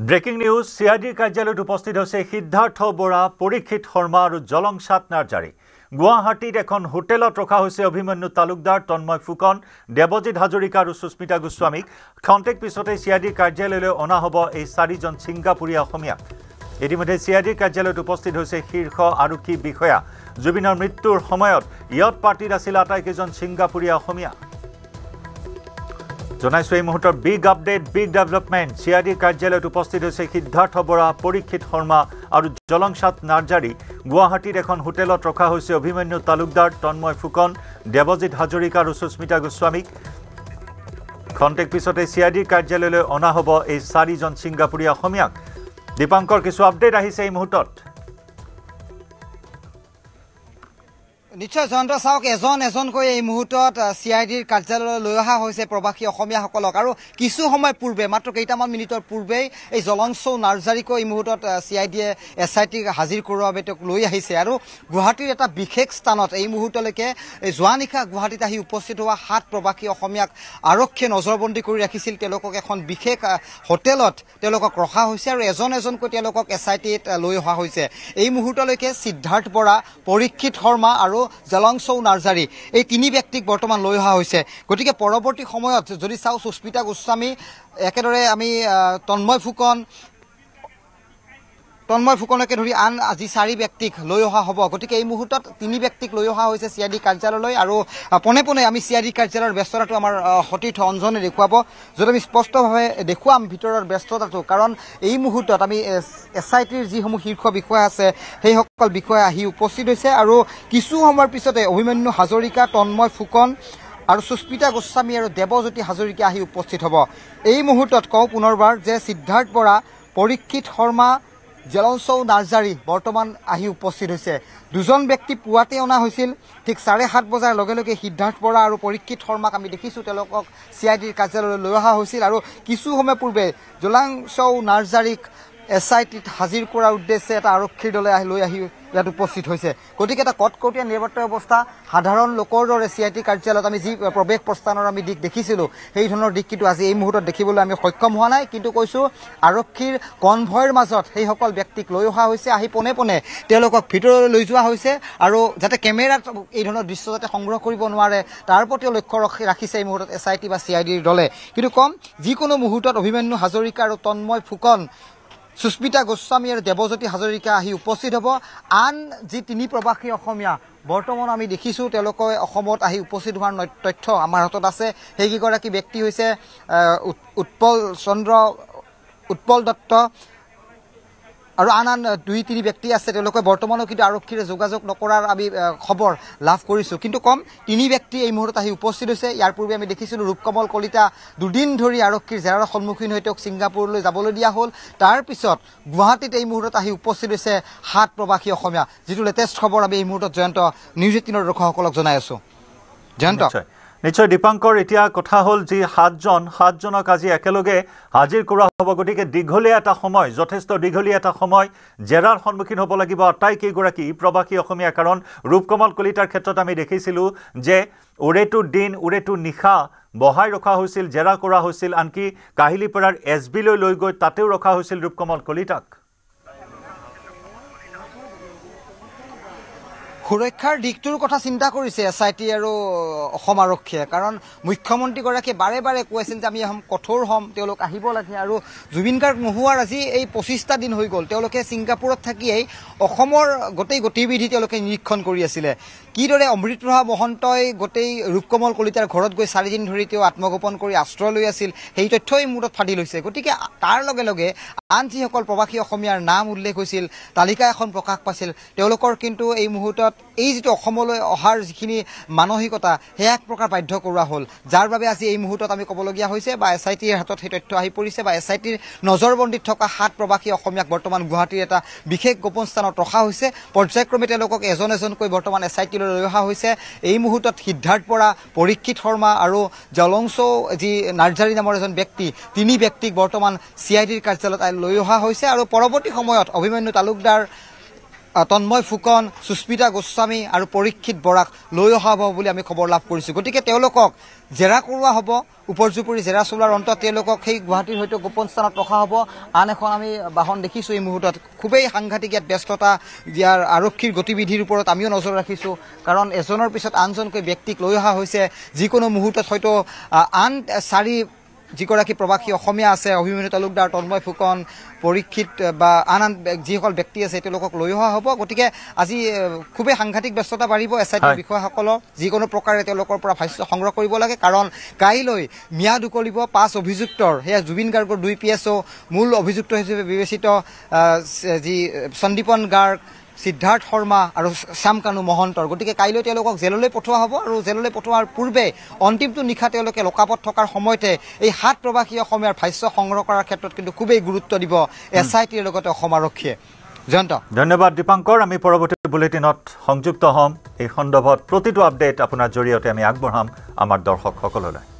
Breaking news সিআইডিৰ কাৰ্যালয়ত উপস্থিত হৈছে সিদ্ধাৰ্থ বৰা, পৰীক্ষিত শৰ্মা আৰু জলংচাত নাৰ্জাৰী। গুৱাহাটীত এখন হোটেলত ৰখা হৈছে অভিমন্যু তালুকদাৰ, তন্ময় ফুকন, দেৱজিৎ হাজৰিকা আৰু সুস্মিতা গোস্বামীক। খন্তেক পিছতে সিআইডিৰ কাৰ্যালয়লৈ অনা হ'ব এই চাৰিজন ছিংগাপুৰীয়া অসমীয়া। ইতিমধ্যে সিআইডিৰ কাৰ্যালয়ত উপস্থিত হৈছে শীৰ্ষ আৰক্ষী বিষয়া। জুবিনৰ মৃত্যুৰ সময়ত ইয়ত পাৰ্টিত আছিল আটাইকেইজন ছিংগাপুৰীয়া অসমীয়া। জনাইছো এই মুহূৰ্তৰ বিগ আপডেট, বিগ ডেভেলপমেণ্ট। সিআইডিৰ কাৰ্যালয়ত উপস্থিত হৈছে সিদ্ধাৰ্থ বৰা, পৰীক্ষিত শৰ্মা আৰু জলংচাত নাৰ্জাৰী। গুৱাহাটীত এখন হোটেলত ৰখা হৈছে অভিমন্যু তালুকদাৰ, তন্ময় ফুকন, দেৱজিৎ হাজৰিকা আৰু সুস্মিতা গোস্বামীক। খন্তেক পিছতে সিআইডিৰ কাৰ্যালয়লৈ অনা হ'ব এই চাৰিজন ছিংগাপুৰীয়া অসমীয়াক। দীপাংকৰ, কিছু আপডেট আহিছে এই মুহূৰ্তত। নিশ্চয় জয়ন্ত, চাওক এজন এজনকৈ এই মুহূৰ্তত সিআইডিৰ কাৰ্যালয়লৈ লৈ অহা হৈছে প্ৰবাসী অসমীয়াসকলক। আৰু কিছু সময় পূৰ্বে, মাত্ৰ কেইটামান মিনিটৰ পূৰ্বেই এই জলংচৌ নাৰ্জাৰীকো এই মুহূৰ্তত সিআইডিয়ে SITক হাজিৰ কৰোৱাৰ বাবে তেওঁক লৈ আহিছে। আৰু গুৱাহাটীৰ এটা বিশেষ স্থানত এই মুহূৰ্তলৈকে যোৱা নিশা গুৱাহাটীত আহি উপস্থিত হোৱা 7 প্ৰবাসী অসমীয়াক আৰক্ষীয়ে নজৰবন্দী কৰি ৰাখিছিল। তেওঁলোকক এখন বিশেষ হোটেলত তেওঁলোকক ৰখা হৈছে আৰু এজন এজনকৈ তেওঁলোকক SITত লৈ অহা হৈছে। এই মুহূৰ্তলৈকে সিদ্ধাৰ্থ বৰা, পৰীক্ষিত শৰ্মা আৰু জলংচৌ নাৰ্জাৰী, এই 3 ব্যক্তিক বৰ্তমান লৈ অহা হৈছে। গতিকে পৰৱৰ্তী সময়ত যদি চাওঁ, সুস্মিতা গোস্বামী, একেদৰে আমি তন্ময় ফুকনকে ধৰি আন আজি 4 ব্যক্তিক লৈ অহা হ'ব। গতিকে এই মুহূৰ্তত 3 ব্যক্তিক লৈ অহা হৈছে সিআইডি কাৰ্যালয়লৈ। আৰু পোনে পোনে আমি সিআইডি কাৰ্যালয়ৰ ব্যস্ততাটো আমাৰ সতীৰ্থ অঞ্জনে দেখুৱাব, য'ত আমি স্পষ্টভাৱে দেখুৱাম ভিতৰৰ ব্যস্ততাটো। কাৰণ এই মুহূৰ্তত আমি SITৰ যিসমূহ শীৰ্ষ বিষয়া আছে সেইসকল বিষয়া আহি উপস্থিত হৈছে। আৰু কিছু সময়ৰ পিছতে অভিমন্যু হাজৰিকা, তন্ময় ফুকন আৰু সুস্মিতা গোস্বামী আৰু দেৱজ্যোতি হাজৰিকা আহি উপস্থিত হ'ব। এই মুহূৰ্তত কওঁ পুনৰবাৰ যে সিদ্ধাৰ্থ বৰা, পৰীক্ষিত শৰ্মা, জলংচৌ নাৰ্জাৰী বৰ্তমান আহি উপস্থিত হৈছে। 2জন ব্যক্তি পুৱাতে অনা হৈছিল। ঠিক 7:30 বজাৰ লগে লগে সিদ্ধাৰ্থ বৰা আৰু পৰীক্ষিত শৰ্মাক আমি দেখিছোঁ তেওঁলোকক সিআইডিৰ কাৰ্যালয়লৈ লৈ অহা হৈছিল। আৰু কিছু সময় পূৰ্বে জলংচৌ নাৰ্জাৰীক SITত হাজিৰ কৰাৰ উদ্দেশ্যে এটা আৰক্ষীৰ দলে লৈ আহি ইয়াত উপস্থিত হৈছে। গতিকে এটা কটকটীয়া নিৰাপত্তা ব্যৱস্থা, সাধাৰণ লোকৰ দৰে সিআইডি কাৰ্যালয়ত আমি যি প্ৰৱেশ প্ৰস্থানৰ আমি দিশ দেখিছিলোঁ সেই ধৰণৰ দিশ কিন্তু আজি এই মুহূৰ্তত দেখিবলৈ আমি সক্ষম হোৱা নাই। কিন্তু কৈছোঁ, আৰক্ষীৰ কনভয়ৰ মাজত সেইসকল ব্যক্তিক লৈ অহা হৈছে। আহি পোনে পোনে তেওঁলোকক ভিতৰলৈ লৈ যোৱা হৈছে আৰু যাতে কেমেৰাত এই ধৰণৰ দৃশ্য যাতে সংগ্ৰহ কৰিব নোৱাৰে তাৰ প্ৰতিও লক্ষ্য ৰাখিছে এই মুহূৰ্তত SIT বা সিআইডিৰ দলে। কিন্তু যিকোনো মুহূৰ্তত অভিমন্যু হাজৰিকা আৰু তন্ময় ফুকন, সুস্মিতা গোস্বামী আৰু দেৱজ্যোতি হাজৰিকা আহি উপস্থিত হ'ব। আন যি 3 প্ৰবাসী অসমীয়া বৰ্তমান আমি দেখিছোঁ তেওঁলোকে অসমত আহি উপস্থিত হোৱাৰ তথ্য আমাৰ হাতত আছে। সেইকেইগৰাকী ব্যক্তি হৈছে উৎপল দত্ত আৰু আন 2-3 ব্যক্তি আছে। তেওঁলোকে বৰ্তমানো কিন্তু আৰক্ষীৰে যোগাযোগ নকৰাৰ আমি খবৰ লাভ কৰিছোঁ। কিন্তু 3 ব্যক্তি এই মুহূৰ্তত আহি উপস্থিত হৈছে। ইয়াৰ পূৰ্বে আমি দেখিছিলোঁ ৰূপকমল কলিতা 2 দিন ধৰি আৰক্ষীৰ জেৰাৰ সন্মুখীন হৈ তেওঁক ছিংগাপুৰলৈ যাবলৈ দিয়া হ'ল। তাৰ পিছত গুৱাহাটীত এই মুহূৰ্তত আহি উপস্থিত হৈছে 7 প্ৰবাসী অসমীয়া। যিটো লেটেষ্ট খবৰ আমি এই মুহূৰ্তত জয়ন্ত নিউজ 18ৰ দৰ্শকসকলক জনাই আছোঁ। জয়ন্ত, নিশ্চয় দীপাংকৰ, এতিয়া কথা হ'ল যি 7জনক আজি একেলগে হাজিৰ কৰা হ'ব। গতিকে দীঘলীয়া এটা সময়, যথেষ্ট দীঘলীয়া এটা সময় জেৰাৰ সন্মুখীন হ'ব লাগিব আটাইকেইগৰাকী প্ৰবাসী অসমীয়া। কাৰণ ৰূপকমল কলিতাৰ ক্ষেত্ৰত আমি দেখিছিলোঁ যে ওৰেটো দিন ওৰেটো নিশা বহাই ৰখা হৈছিল, জেৰা কৰা হৈছিল। আনকি কাহিলীপাৰাৰ SBলৈ লৈ গৈ তাতেও ৰখা হৈছিল ৰূপকমল কলিতাক। সুৰক্ষাৰ দিশটোৰ কথা চিন্তা কৰিছে SIT আৰু অসম আৰক্ষীয়ে। কাৰণ মুখ্যমন্ত্ৰীগৰাকীয়ে বাৰে বাৰে কৈছিল যে আমি কঠোৰ হ'ম, তেওঁলোক আহিব লাগে। আৰু জুবিন গাৰ্গ নোহোৱাৰ আজি এই 25টা দিন হৈ গ'ল। তেওঁলোকে ছিংগাপুৰত থাকিয়েই অসমৰ গোটেই গতিবিধি তেওঁলোকে নিৰীক্ষণ কৰি আছিলে। কিদৰে অমৃতপ্ৰভা মহন্তই গোটেই ৰূপকমল কলিতাৰ ঘৰত গৈ 4 দিন ধৰি তেওঁ আত্মগোপন কৰি আশ্ৰয় লৈ আছিল, সেই তথ্যই মূৰত ফাঁদি লৈছে। গতিকে তাৰ লগে লগে আন যিসকল প্ৰবাসী অসমীয়াৰ নাম উল্লেখ হৈছিল, তালিকা এখন প্ৰকাশ পাইছিল, তেওঁলোকৰ কিন্তু এই মুহূৰ্তত এই যিটো অসমলৈ অহাৰ যিখিনি মানসিকতা সেয়া এক প্ৰকাৰ বাধ্য কৰোৱা হ'ল। যাৰ বাবে আজি এই মুহূৰ্তত আমি ক'বলগীয়া হৈছে বা SITৰ হাতত সেই তথ্য আহি পৰিছে বা SITৰ নজৰবন্দীত থকা 7 প্ৰবাসী অসমীয়াক বৰ্তমান গুৱাহাটীৰ এটা বিশেষ গোপন স্থানত ৰখা হৈছে। পৰ্যায়ক্ৰমে তেওঁলোকক এজন এজনকৈ বৰ্তমান SITলৈ লৈ অহা হৈছে। এই মুহূৰ্তত সিদ্ধাৰ্থ বৰা, পৰীক্ষিত শৰ্মা আৰু জলংচৌ যি নাৰ্জাৰী নামৰ এজন ব্যক্তি, 3 ব্যক্তিক বৰ্তমান সিআইডিৰ কাৰ্যালয়ত লৈ অহা হৈছে। আৰু পৰৱৰ্তী সময়ত অভিমন্যু তালুকদাৰ তন্ময় ফুকন, সুস্মিতা গোস্বামী আৰু পৰীক্ষিত বৰাক লৈ অহা হ'ব বুলি আমি খবৰ লাভ কৰিছোঁ। গতিকে তেওঁলোকক জেৰা কৰোৱা হ'ব, উপৰ্যুপৰি জেৰা চলোৱাৰ অন্তত তেওঁলোকক সেই গুৱাহাটীৰ হয়তো গোপন স্থানত ৰখা হ'ব। আন এখন আমি বাহন দেখিছোঁ এই মুহূৰ্তত। খুবেই সাংঘাতিক ইয়াত ব্যস্ততা, ইয়াৰ আৰক্ষীৰ গতিবিধিৰ ওপৰত আমিও নজৰ ৰাখিছোঁ, কাৰণ এজনৰ পিছত আনজনকৈ ব্যক্তিক লৈ অহা হৈছে। যিকোনো মুহূৰ্তত হয়তো আন 4 যিগৰাকী প্ৰৱাসী অসমীয়া আছে, অভিমন্যু তালুকদাৰ, তন্ময় ফুকন, পৰীক্ষিত বা আন যিসকল ব্যক্তি আছে তেওঁলোকক লৈ অহা হ'ব। গতিকে আজি খুবেই সাংঘাতিক ব্যস্ততা বাঢ়িব SITৰ বিষয়াসকলৰ। যিকোনো প্ৰকাৰে তেওঁলোকৰ পৰা ভাষ্য সংগ্ৰহ কৰিব লাগে, কাৰণ কাইলৈ ম্যাদ উকলিব 5 অভিযুক্তৰ। সেয়া জুবিন গাৰ্গৰ 2 PSO, মূল অভিযুক্ত হিচাপে বিবেচিত যি সন্দীপন গাৰ্গ, সিদ্ধাৰ্থ শৰ্মা আৰু শ্যামকানু মহন্তৰ। গতিকে কাইলৈ তেওঁলোকক জেললৈ পঠোৱা হ'ব, আৰু জেললৈ পঠোৱাৰ পূৰ্বে অন্তিমটো নিশা তেওঁলোকে লকাপত থকাৰ সময়তে এই 7 প্ৰৱাসী অসমীয়াৰ ভাষ্য সংগ্ৰহ কৰাৰ ক্ষেত্ৰত কিন্তু খুবেই গুৰুত্ব দিব SITৰ লগতে অসম আৰক্ষীয়ে। জয়ন্ত, ধন্যবাদ দীপাংকৰ। আমি পৰৱৰ্তী বুলেটিনত সংযুক্ত হ'ম। এই সন্দৰ্ভত প্ৰতিটো আপডেট আপোনাৰ জৰিয়তে আমি আগবঢ়াম আমাৰ দৰ্শকসকললৈ।